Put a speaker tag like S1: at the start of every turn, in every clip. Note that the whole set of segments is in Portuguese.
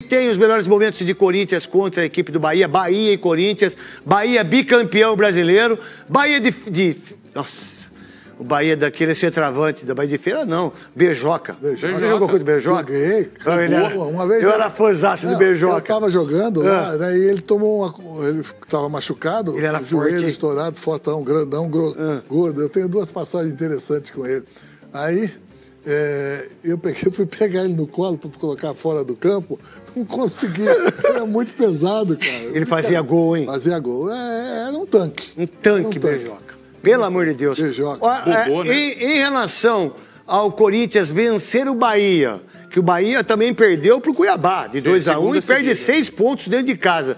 S1: Tem os melhores momentos de Corinthians contra a equipe do Bahia. Bahia e Corinthians. Bahia bicampeão brasileiro. Bahia Nossa, o Bahia daquele centroavante da Bahia de Feira, não. Beijoca. Você jogou com o Beijoca?
S2: Joguei.
S1: Uma vez eu era fãzaço do Beijoca.
S2: Eu tava jogando lá, daí ele tomou ele tava machucado,
S1: ele era
S2: joelho
S1: forte.
S2: Estourado, fortão, grandão, gordo. Eu tenho duas passagens interessantes com ele. Aí... eu fui pegar ele no colo para colocar fora do campo, não conseguia, era muito pesado, cara.
S1: Ele fazia gol, hein?
S2: Fazia gol, era um tanque.
S1: Um tanque, Beijoca. Pelo amor de Deus.
S2: Beijoca.
S1: Em relação ao Corinthians vencer o Bahia, que o Bahia também perdeu pro Cuiabá, de 2-1, e perde 6 pontos dentro de casa.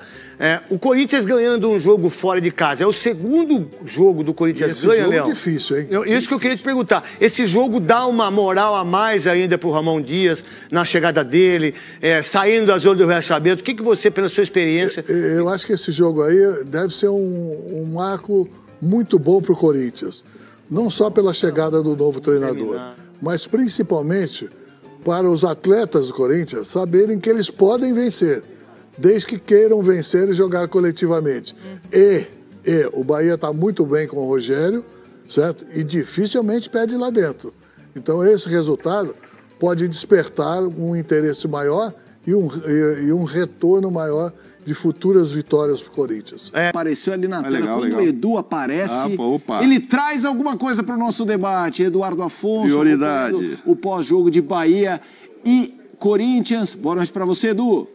S1: O Corinthians ganhando um jogo fora de casa. É o segundo jogo do Corinthians ganha, Leão.
S2: Esse jogo é difícil, hein?
S1: Isso que eu queria te perguntar. Esse jogo dá uma moral a mais ainda pro Ramon Dias, na chegada dele, saindo da zona do rebaixamento. O que você, pela sua experiência...
S2: Eu acho que esse jogo aí deve ser um marco muito bom pro Corinthians. Não só pela chegada do novo treinador, mas principalmente para os atletas do Corinthians saberem que eles podem vencer, desde que queiram vencer e jogar coletivamente. E o Bahia está muito bem com o Rogério, certo? E dificilmente perde lá dentro. Então esse resultado pode despertar um interesse maior e um retorno maior de futuras vitórias para o Corinthians.
S3: Apareceu ali na tela. Quando o Edu aparece, ele traz alguma coisa para o nosso debate. Eduardo Afonso,
S4: prioridade.
S3: O pós-jogo de Bahia e Corinthians. Boa noite para você, Edu.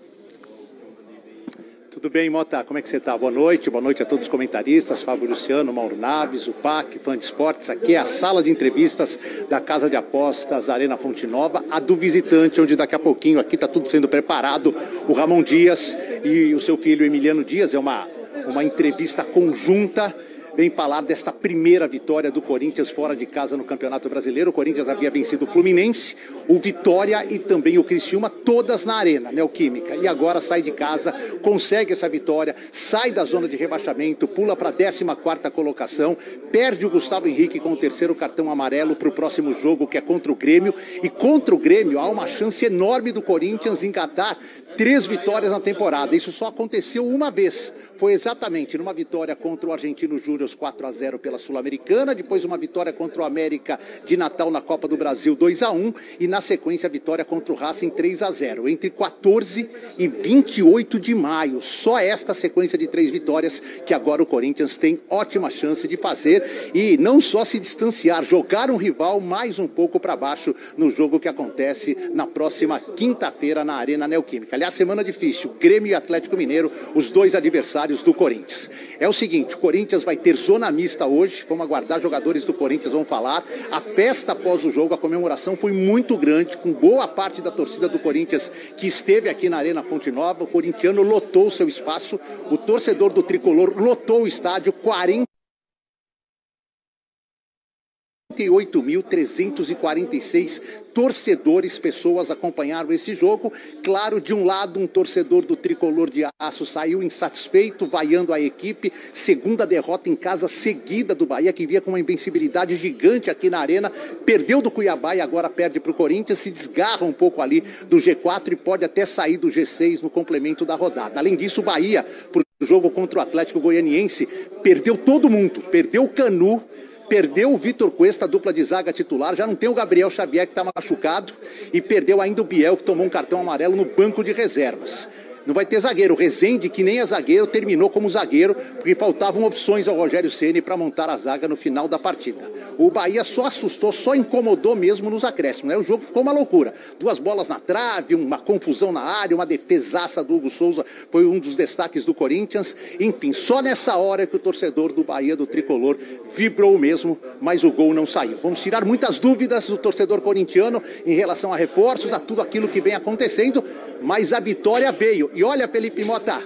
S5: Tudo bem, Mota? Como é que você está? Boa noite a todos os comentaristas, Fábio Luciano, Mauro Naves, o PAC, Fã de Esportes. Aqui é a sala de entrevistas da Casa de Apostas, Arena Fonte Nova, a do visitante, onde daqui a pouquinho aqui está tudo sendo preparado. O Ramon Dias e o seu filho Emiliano Dias, é uma entrevista conjunta. Vem falar desta primeira vitória do Corinthians fora de casa no Campeonato Brasileiro. O Corinthians havia vencido o Fluminense, o Vitória e também o Criciúma, todas na Arena Neoquímica. E agora sai de casa, consegue essa vitória, sai da zona de rebaixamento, pula para a 14ª colocação, perde o Gustavo Henrique com o 3º cartão amarelo para o próximo jogo, que é contra o Grêmio. E contra o Grêmio há uma chance enorme do Corinthians engatar 3 vitórias na temporada. Isso só aconteceu uma vez. Foi exatamente numa vitória contra o Argentino Júnior 4-0 pela Sul-Americana, depois uma vitória contra o América de Natal na Copa do Brasil 2-1 e na sequência a vitória contra o Racing 3-0. Entre 14 e 28 de maio, só esta sequência de 3 vitórias que agora o Corinthians tem ótima chance de fazer e não só se distanciar, jogar um rival mais um pouco para baixo no jogo que acontece na próxima quinta-feira na Arena Neoquímica. Aliás, semana difícil, Grêmio e Atlético Mineiro, os dois adversários do Corinthians. É o seguinte, o Corinthians vai ter zona mista hoje, vamos aguardar, jogadores do Corinthians vão falar. A festa após o jogo, a comemoração foi muito grande, com boa parte da torcida do Corinthians que esteve aqui na Arena Fonte Nova. O corintiano lotou o seu espaço, o torcedor do Tricolor lotou o estádio, 48.346 torcedores, pessoas acompanharam esse jogo. Claro, de um lado, um torcedor do Tricolor de Aço saiu insatisfeito, vaiando a equipe. Segunda derrota em casa seguida do Bahia, que vinha com uma invencibilidade gigante aqui na Arena. Perdeu do Cuiabá e agora perde para o Corinthians. Se desgarra um pouco ali do G4 e pode até sair do G6 no complemento da rodada. Além disso, o Bahia, por jogo contra o Atlético Goianiense, perdeu todo mundo. Perdeu o Canu, perdeu o Vitor Cuesta, a dupla de zaga titular, já não tem o Gabriel Xavier, que está machucado, e perdeu ainda o Biel, que tomou um cartão amarelo no banco de reservas. Não vai ter zagueiro. O Rezende, que nem é zagueiro, terminou como zagueiro, porque faltavam opções ao Rogério Ceni para montar a zaga no final da partida. O Bahia só assustou, só incomodou mesmo nos acréscimos, né? O jogo ficou uma loucura. 2 bolas na trave, uma confusão na área, uma defesaça do Hugo Souza foi um dos destaques do Corinthians. Enfim, só nessa hora que o torcedor do Bahia, do Tricolor, vibrou mesmo, mas o gol não saiu. Vamos tirar muitas dúvidas do torcedor corintiano em relação a reforços, a tudo aquilo que vem acontecendo, mas a vitória veio. E olha, Felipe Mota,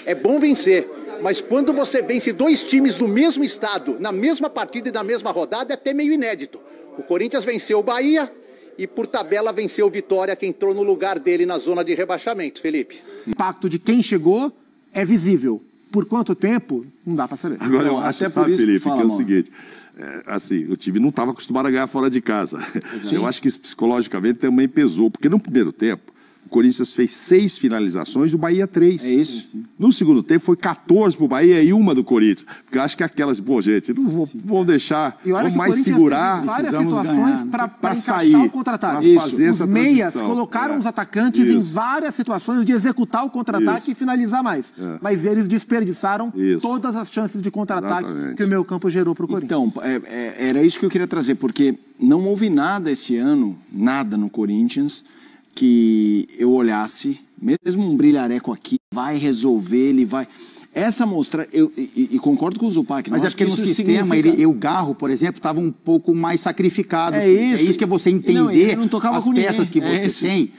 S5: é bom vencer, mas quando você vence 2 times do mesmo estado, na mesma partida e na mesma rodada, é até meio inédito. O Corinthians venceu o Bahia e, por tabela, venceu o Vitória, que entrou no lugar dele na zona de rebaixamento, Felipe.
S3: O impacto de quem chegou é visível. Por quanto tempo, não dá para saber.
S4: Agora, eu acho, sabe, Felipe, que é o seguinte... assim, o time não estava acostumado a ganhar fora de casa. Eu acho que isso psicologicamente também pesou, porque no primeiro tempo, o Corinthians fez 6 finalizações, o Bahia 3.
S3: É isso.
S4: No segundo tempo foi 14 pro Bahia e 1 do Corinthians. Porque eu acho que aquelas, pô, gente, não vou deixar, vamos mais segurar.
S6: Várias situações para
S4: sair
S6: o contra-ataque.
S4: Os
S6: meias colocaram os atacantes em várias situações de executar o contra-ataque e finalizar mais. Mas eles desperdiçaram todas as chances de contra-ataque que o meio campo gerou para o Corinthians.
S3: Então, era isso que eu queria trazer, porque não houve nada esse ano, nada no Corinthians, que eu olhasse, mesmo um brilhareco aqui, vai resolver, ele vai... Essa mostra, e concordo com o Zupac,
S7: mas acho que no sistema, o Garro, por exemplo, estava um pouco mais sacrificado.
S3: É isso
S7: que é você entender as peças que você tem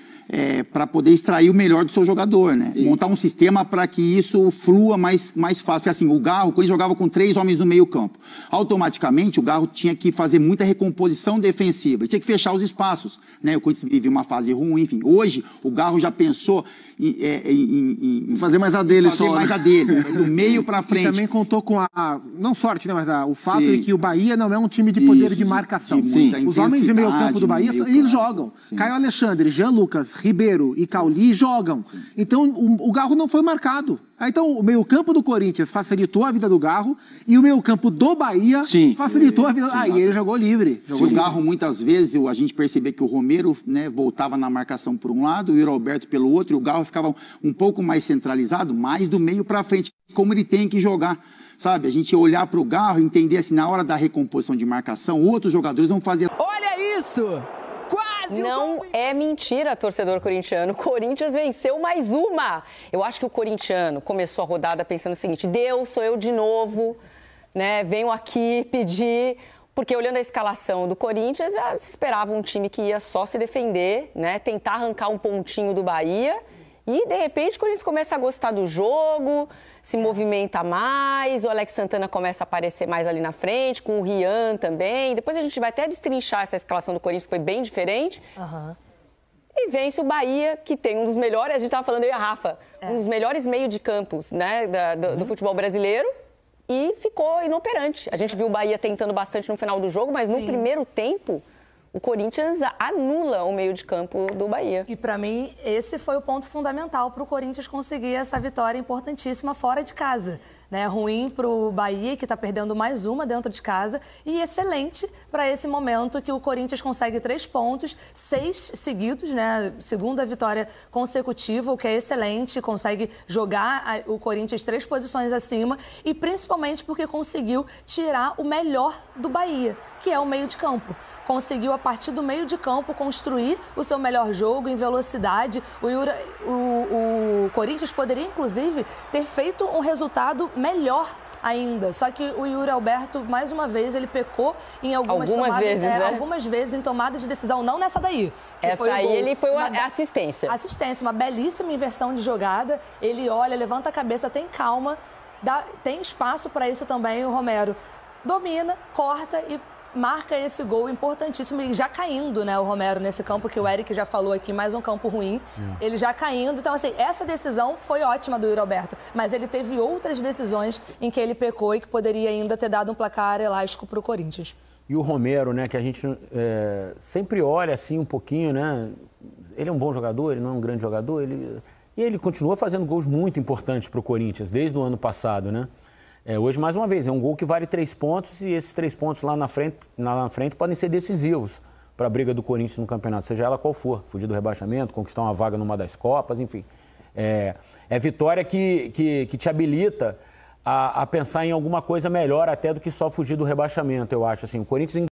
S7: para poder extrair o melhor do seu jogador, né? Montar um sistema para que isso flua mais fácil. Porque assim, o Garro, quando ele jogava com 3 homens no meio campo, automaticamente o Garro tinha que fazer muita recomposição defensiva, ele tinha que fechar os espaços, né? O Corinthians vivia uma fase ruim, enfim. Hoje, o Garro já pensou em
S3: fazer mais a dele só.
S7: Mais a dele, do meio para frente.
S6: E também contou com não sorte, né, mas o fato de que o Bahia não é um time de poder de marcação. Os homens de meio campo do Bahia, eles jogam. Caio Alexandre, Jean Lucas, Ribeiro e Cauli jogam. Então, o Garro não foi marcado. Então, o meio-campo do Corinthians facilitou a vida do Garro e o meio-campo do Bahia facilitou a vida... Aí ele jogou livre.
S7: O Garro, muitas vezes, a gente percebia que o Romero, né, voltava na marcação por um lado, o Roberto pelo outro, e o Garro ficava um pouco mais centralizado, mais do meio para frente, como ele tem que jogar. Sabe, a gente olhar para o Garro e entender assim, na hora da recomposição de marcação, outros jogadores vão fazer...
S8: Olha isso! Não é mentira, torcedor corintiano. O Corinthians venceu mais uma. Eu acho que o corintiano começou a rodada pensando o seguinte: Deus, sou eu de novo, né? Venho aqui pedir... Porque olhando a escalação do Corinthians, se esperava um time que ia só se defender, né? Tentar arrancar um pontinho do Bahia. E, de repente, o Corinthians começa a gostar do jogo, se movimenta mais, o Alex Santana começa a aparecer mais ali na frente, com o Rian também. Depois a gente vai até destrinchar essa escalação do Corinthians, que foi bem diferente. E vence o Bahia, que tem um dos melhores, a gente estava falando, eu e a Rafa, um dos melhores meio de campos, né, do futebol brasileiro. E ficou inoperante. A gente viu o Bahia tentando bastante no final do jogo, mas no primeiro tempo... O Corinthians anula o meio de campo do Bahia.
S9: E, para mim, esse foi o ponto fundamental para o Corinthians conseguir essa vitória importantíssima fora de casa. Né? Ruim para o Bahia, que está perdendo mais uma dentro de casa. E excelente para esse momento que o Corinthians consegue 3 pontos, 6 seguidos, né? Segunda vitória consecutiva, o que é excelente. Consegue jogar o Corinthians 3 posições acima. E principalmente porque conseguiu tirar o melhor do Bahia, que é o meio de campo. Conseguiu, a partir do meio de campo, construir o seu melhor jogo em velocidade. O Corinthians poderia, inclusive, ter feito um resultado melhor ainda. Só que o Yuri Alberto, mais uma vez, ele pecou em algumas vezes em tomada de decisão. Não nessa daí.
S8: Essa aí ele foi uma assistência.
S9: Assistência, uma belíssima inversão de jogada. Ele olha, levanta a cabeça, tem calma, tem espaço para isso também. O Romero domina, corta e marca esse gol importantíssimo e já caindo, né, o Romero nesse campo que o Eric já falou aqui, mais um campo ruim, ele já caindo. Então, assim, essa decisão foi ótima do Yuri Alberto, mas ele teve outras decisões em que ele pecou e que poderia ainda ter dado um placar elástico para o Corinthians.
S10: E o Romero, né, que a gente sempre olha assim um pouquinho, né, ele é um bom jogador, ele não é um grande jogador, e ele continua fazendo gols muito importantes para o Corinthians, desde o ano passado, né. Hoje, mais uma vez, é um gol que vale 3 pontos e esses 3 pontos lá na frente podem ser decisivos para a briga do Corinthians no campeonato, seja ela qual for. Fugir do rebaixamento, conquistar uma vaga numa das Copas, enfim. É vitória que te habilita a pensar em alguma coisa melhor até do que só fugir do rebaixamento, eu acho. Assim, o Corinthians